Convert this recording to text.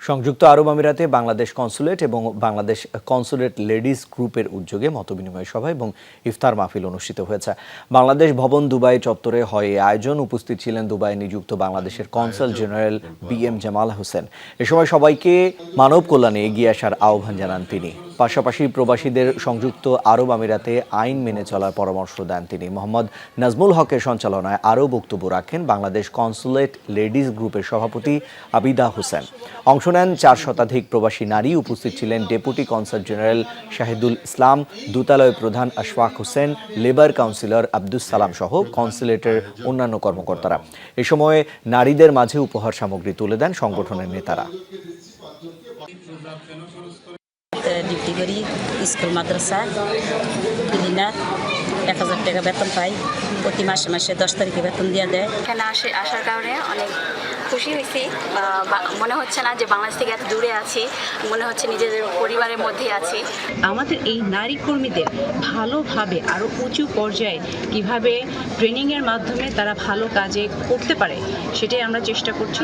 সংযুক্ত আরব আমিরাতে বাংলাদেশ কনসুলেট এবং বাংলাদেশ কনসুলেট লেডিজ গ্রুপের উদ্যোগে মতবিনিময় সভা এবং ইফতার মাহফিল অনুষ্ঠিত হয়েছে। বাংলাদেশ ভবন দুবাই চত্বরে হয় এই আয়োজন। উপস্থিত ছিলেন দুবাই নিযুক্ত বাংলাদেশের consul general BM Jamal Hossain. এ সময় সবাইকে মানব কল্যাণে এগিয়ে আসার আহ্বান জানান তিনি। পাশাপাশি প্রবাসীদের সংযুক্ত আরব আমিরাতে আইন মেনে চলার পরামর্শ দেন তিনি। মোহাম্মদ নাজমুল হকের সঞ্চালনায় আরও বক্তব্য রাখেন বাংলাদেশ কনসুলেট লেডিজ গ্রুপের সভাপতি আবিদা হোসেন। অংশ নেন 4 শতাধিক প্রবাসী নারী। উপস্থিত ছিলেন ডেপুটি কনসাল জেনারেল শাহিদুল ইসলাম, দূতালয় প্রধান আশফাক হোসেন, লেবার কাউন্সিলর আব্দুস সালাম সহ কনসুলেটের অন্যান্য কর্মকর্তারা। এ সময় নারীদের মাঝে উপহার সামগ্রী তুলে দেন সংগঠনের নেতারা। ডিউটি করি, স্কুল মাদ্রাসা ক্লিনার, 1000 টাকা বেতন পাই। প্রতি মাসে মাসে 10 তারিখে বেতন দিয়ে দেয়। এখানে আসার কারণে অনেক খুশি হয়েছি। মনে হচ্ছে না যে বাংলাদেশ থেকে এত দূরে আছি, মনে হচ্ছে নিজেদের পরিবারের মধ্যেই আছি। আমাদের এই নারী কর্মীদের ভালোভাবে আরও উঁচু পর্যায়ে কিভাবে ট্রেনিংয়ের মাধ্যমে তারা ভালো কাজে করতে পারে সেটাই আমরা চেষ্টা করছি।